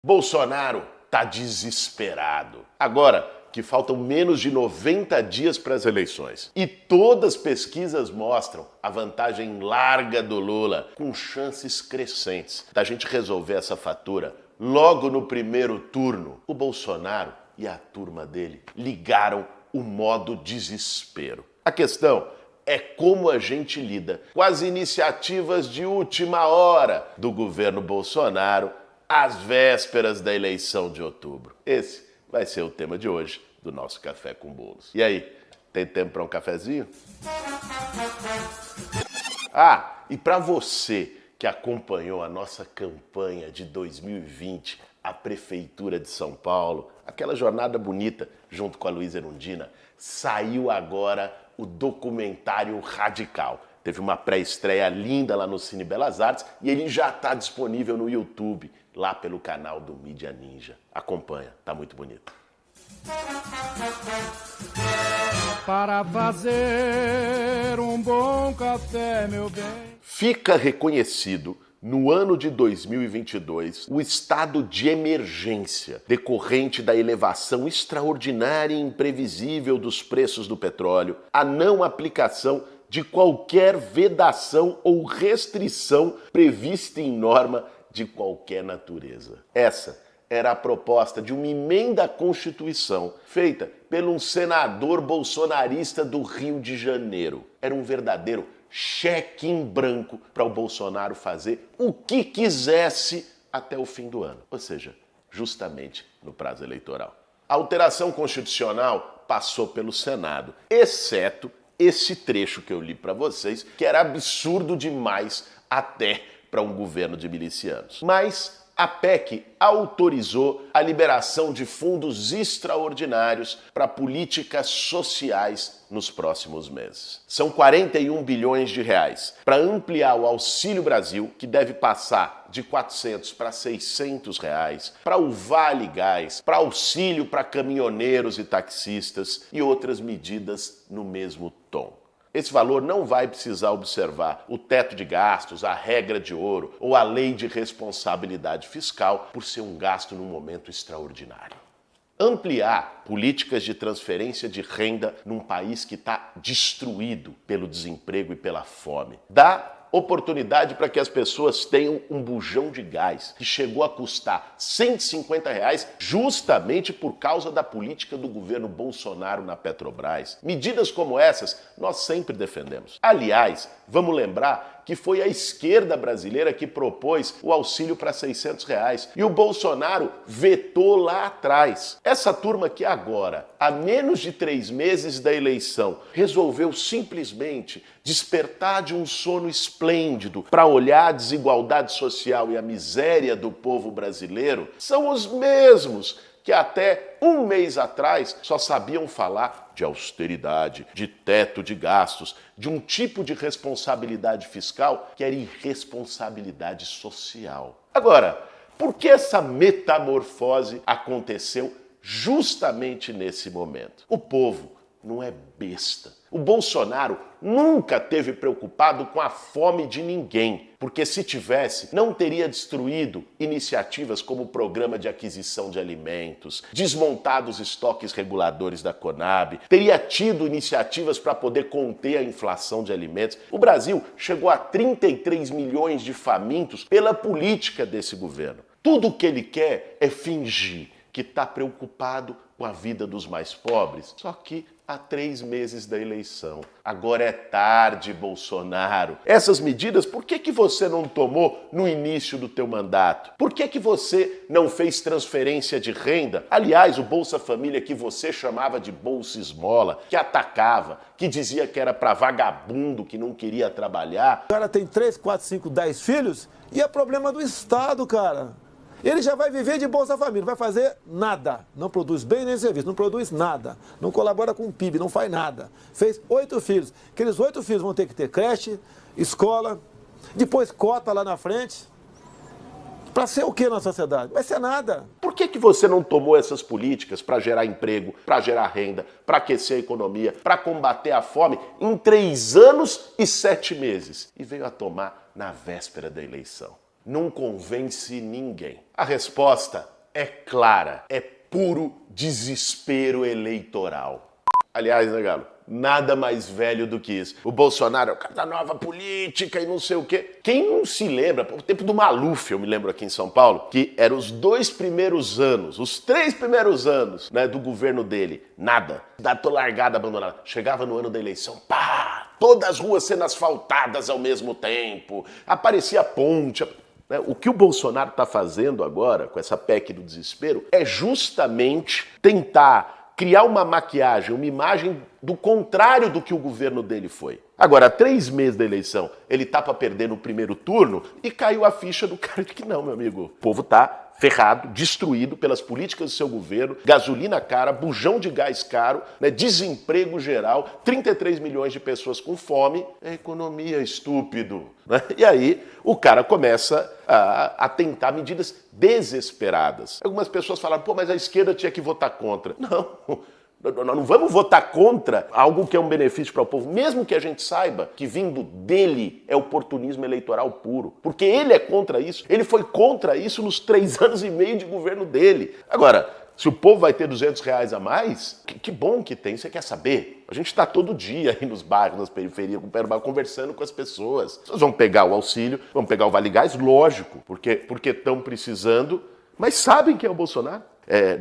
Bolsonaro tá desesperado. Agora que faltam menos de 90 dias para as eleições. E todas as pesquisas mostram a vantagem larga do Lula, com chances crescentes da gente resolver essa fatura logo no primeiro turno. O Bolsonaro e a turma dele ligaram o modo desespero. A questão é como a gente lida com as iniciativas de última hora do governo Bolsonaro às vésperas da eleição de outubro. Esse vai ser o tema de hoje do nosso Café com Bolos. E aí, tem tempo para um cafezinho? E para você que acompanhou a nossa campanha de 2020, a Prefeitura de São Paulo, aquela jornada bonita junto com a Luísa Erundina, saiu agora o documentário Radical. Teve uma pré-estreia linda lá no Cine Belas Artes e ele já está disponível no YouTube, lá pelo canal do Mídia Ninja. Acompanha, tá muito bonito. Para fazer um bom café, meu bem. Fica reconhecido no ano de 2022 o estado de emergência decorrente da elevação extraordinária e imprevisível dos preços do petróleo, a não aplicação de qualquer vedação ou restrição prevista em norma de qualquer natureza. Essa era a proposta de uma emenda à Constituição feita por um senador bolsonarista do Rio de Janeiro. Era um verdadeiro cheque em branco para o Bolsonaro fazer o que quisesse até o fim do ano, ou seja, justamente no prazo eleitoral. A alteração constitucional passou pelo Senado, exceto esse trecho que eu li para vocês, que era absurdo demais até para um governo de milicianos. Mas a PEC autorizou a liberação de fundos extraordinários para políticas sociais nos próximos meses. São 41 bilhões de reais para ampliar o Auxílio Brasil, que deve passar de 400 para 600 reais, para o Vale Gás, para auxílio para caminhoneiros e taxistas e outras medidas no mesmo tom. Esse valor não vai precisar observar o teto de gastos, a regra de ouro ou a lei de responsabilidade fiscal por ser um gasto num momento extraordinário. Ampliar políticas de transferência de renda num país que está destruído pelo desemprego e pela fome. Dá oportunidade para que as pessoas tenham um bujão de gás que chegou a custar R$150 justamente por causa da política do governo Bolsonaro na Petrobras. Medidas como essas nós sempre defendemos. Aliás, vamos lembrar que foi a esquerda brasileira que propôs o auxílio para R$600 e o Bolsonaro vetou lá atrás. Essa turma que agora, há menos de 3 meses da eleição, resolveu simplesmente despertar de um sono esplêndido para olhar a desigualdade social e a miséria do povo brasileiro, são os mesmos que até um mês atrás só sabiam falar de austeridade, de teto de gastos, de um tipo de responsabilidade fiscal que era irresponsabilidade social. Agora, por que essa metamorfose aconteceu justamente nesse momento? O povo não é besta. O Bolsonaro nunca esteve preocupado com a fome de ninguém, porque se tivesse, não teria destruído iniciativas como o Programa de Aquisição de Alimentos, desmontado os estoques reguladores da Conab, teria tido iniciativas para poder conter a inflação de alimentos. O Brasil chegou a 33 milhões de famintos pela política desse governo. Tudo o que ele quer é fingir que está preocupado com a vida dos mais pobres, só que há 3 meses da eleição. Agora é tarde, Bolsonaro. Essas medidas, por que você não tomou no início do teu mandato? Por que você não fez transferência de renda? Aliás, o Bolsa Família que você chamava de Bolsa Esmola, que atacava, que dizia que era para vagabundo, que não queria trabalhar. O cara tem 3, 4, 5, 10 filhos e é problema do Estado, cara. Ele já vai viver de Bolsa Família, não vai fazer nada. Não produz bem nem serviço, não produz nada. Não colabora com o PIB, não faz nada. Fez 8 filhos. Aqueles 8 filhos vão ter que ter creche, escola, depois cota lá na frente. Para ser o que na sociedade? Vai ser nada. Por que você não tomou essas políticas para gerar emprego, para gerar renda, para aquecer a economia, para combater a fome em 3 anos e 7 meses? E veio a tomar na véspera da eleição. não convence ninguém. A resposta é clara, é puro desespero eleitoral. Aliás, né, Galo? Nada mais velho do que isso. O Bolsonaro é o cara da nova política e não sei o quê. Quem não se lembra, o tempo do Maluf, eu me lembro aqui em São Paulo, que eram os 2 primeiros anos, os 3 primeiros anos, né, do governo dele, nada. Dado largada, abandonada. Chegava no ano da eleição, pá! Todas as ruas sendo asfaltadas ao mesmo tempo, aparecia ponte. O que o Bolsonaro está fazendo agora, com essa PEC do desespero, é justamente tentar criar uma maquiagem, uma imagem do contrário do que o governo dele foi. Agora, há 3 meses da eleição, ele tá para perder no primeiro turno e caiu a ficha do cara de que não, meu amigo. O povo tá ferrado, destruído pelas políticas do seu governo, gasolina cara, bujão de gás caro, né, desemprego geral, 33 milhões de pessoas com fome, é economia, estúpido. Né? E aí o cara começa a tentar medidas desesperadas. Algumas pessoas falaram, pô, mas a esquerda tinha que votar contra. Nós não vamos votar contra algo que é um benefício para o povo, mesmo que a gente saiba que vindo dele é oportunismo eleitoral puro. Porque ele é contra isso. Ele foi contra isso nos 3 anos e meio de governo dele. Agora, se o povo vai ter R$200 a mais, que bom que tem, você quer saber? A gente está todo dia aí nos bairros, nas periferias, conversando com as pessoas. Vocês vão pegar o auxílio, vão pegar o Vale Gás, lógico, porque estão precisando, mas sabem quem é o Bolsonaro.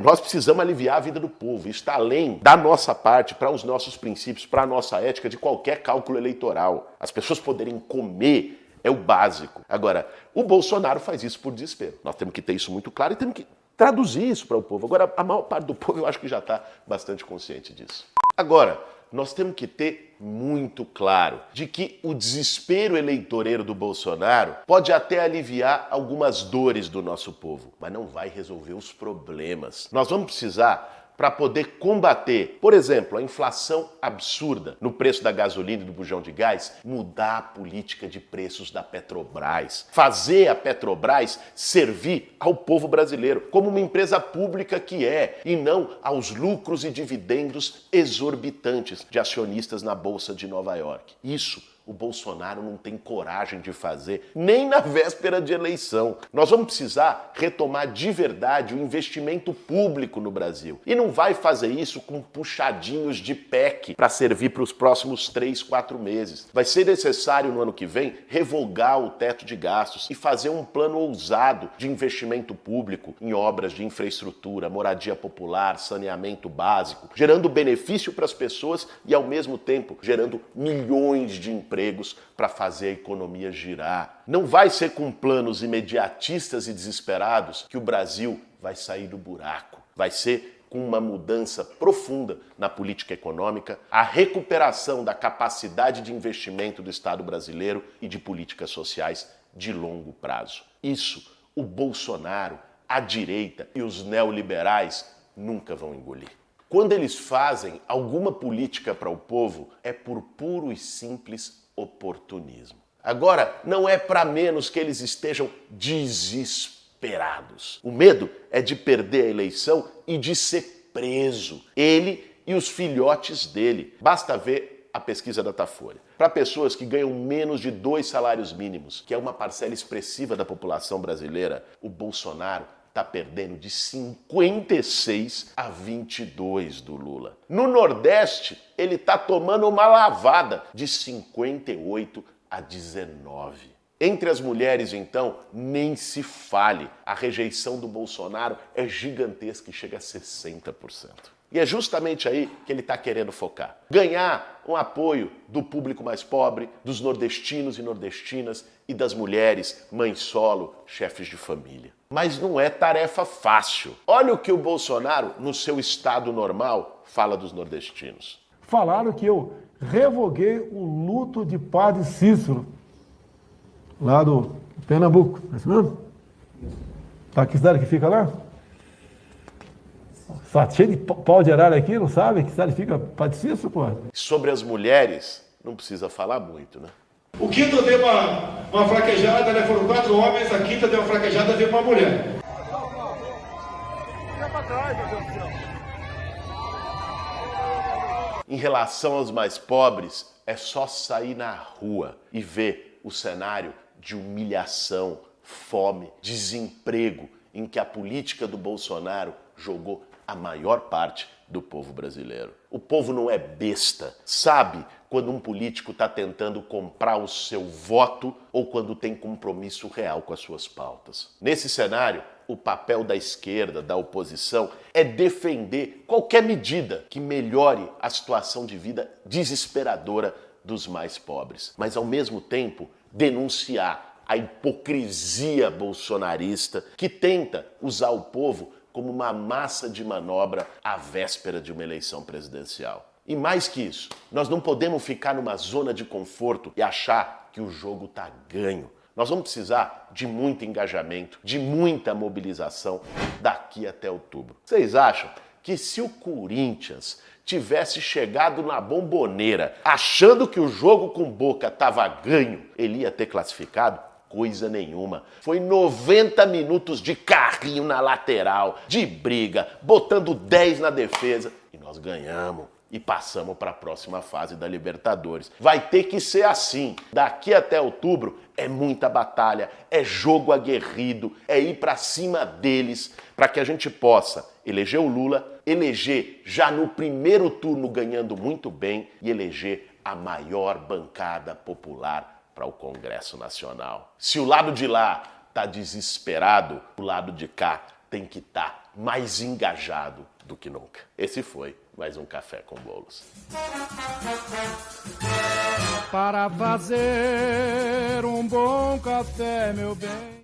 Nós precisamos aliviar a vida do povo. Isso está além da nossa parte, para os nossos princípios, para a nossa ética, de qualquer cálculo eleitoral. As pessoas poderem comer é o básico. Agora, o Bolsonaro faz isso por desespero. Nós temos que ter isso muito claro e temos que traduzir isso para o povo. Agora, a maior parte do povo eu acho que já está bastante consciente disso. Agora, nós temos que ter muito claro de que o desespero eleitoreiro do Bolsonaro pode até aliviar algumas dores do nosso povo, mas não vai resolver os problemas. Nós vamos precisar, para poder combater, por exemplo, a inflação absurda no preço da gasolina e do bujão de gás, mudar a política de preços da Petrobras. Fazer a Petrobras servir ao povo brasileiro como uma empresa pública que é, e não aos lucros e dividendos exorbitantes de acionistas na Bolsa de Nova York. Isso o Bolsonaro não tem coragem de fazer, nem na véspera de eleição. Nós vamos precisar retomar de verdade o investimento público no Brasil. E não vai fazer isso com puxadinhos de PEC para servir para os próximos 3, 4 meses. Vai ser necessário no ano que vem revogar o teto de gastos e fazer um plano ousado de investimento público em obras de infraestrutura, moradia popular, saneamento básico, gerando benefício para as pessoas e, ao mesmo tempo, gerando milhões de empregos para fazer a economia girar. Não vai ser com planos imediatistas e desesperados que o Brasil vai sair do buraco. Vai ser com uma mudança profunda na política econômica, a recuperação da capacidade de investimento do Estado brasileiro e de políticas sociais de longo prazo. Isso o Bolsonaro, a direita e os neoliberais nunca vão engolir. Quando eles fazem alguma política para o povo, é por puro e simples oportunismo. Agora, não é para menos que eles estejam desesperados. O medo é de perder a eleição e de ser preso. Ele e os filhotes dele. Basta ver a pesquisa da Datafolha. Para pessoas que ganham menos de 2 salários mínimos, que é uma parcela expressiva da população brasileira, o Bolsonaro está perdendo de 56 a 22 do Lula. No Nordeste, ele está tomando uma lavada de 58 a 19. Entre as mulheres, então, nem se fale. A rejeição do Bolsonaro é gigantesca e chega a 60%. E é justamente aí que ele está querendo focar. Ganhar um apoio do público mais pobre, dos nordestinos e nordestinas e das mulheres, mães solo, chefes de família. Mas não é tarefa fácil. Olha o que o Bolsonaro, no seu estado normal, fala dos nordestinos. Falaram que eu revoguei o luto de Padre Cícero, lá do Pernambuco. É isso mesmo? Tá, que cidade que fica lá? Tá cheio de pau de arara aqui, não sabe? Que cidade fica Padre Cícero, pô? Sobre as mulheres, não precisa falar muito, né? O quinto deu uma fraquejada, né? Foram 4 homens, a quinta deu uma fraquejada, veio uma mulher. Em relação aos mais pobres, é só sair na rua e ver o cenário de humilhação, fome, desemprego, em que a política do Bolsonaro jogou a maior parte do povo brasileiro. O povo não é besta, sabe quando um político está tentando comprar o seu voto ou quando tem compromisso real com as suas pautas. Nesse cenário, o papel da esquerda, da oposição, é defender qualquer medida que melhore a situação de vida desesperadora dos mais pobres, mas ao mesmo tempo denunciar a hipocrisia bolsonarista que tenta usar o povo como uma massa de manobra à véspera de uma eleição presidencial. E mais que isso, nós não podemos ficar numa zona de conforto e achar que o jogo está ganho. Nós vamos precisar de muito engajamento, de muita mobilização daqui até outubro. Vocês acham que se o Corinthians tivesse chegado na Bomboneira achando que o jogo com Boca estava ganho, ele ia ter classificado? Coisa nenhuma. Foi 90 minutos de carrinho na lateral, de briga, botando 10 na defesa e nós ganhamos e passamos para a próxima fase da Libertadores. Vai ter que ser assim. Daqui até outubro é muita batalha, é jogo aguerrido, é ir para cima deles para que a gente possa eleger o Lula, eleger já no primeiro turno ganhando muito bem e eleger a maior bancada popular para o Congresso Nacional. Se o lado de lá está desesperado, o lado de cá tem que estar mais engajado do que nunca. Esse foi mais um Café com Bolos. Para fazer um bom café, meu bem.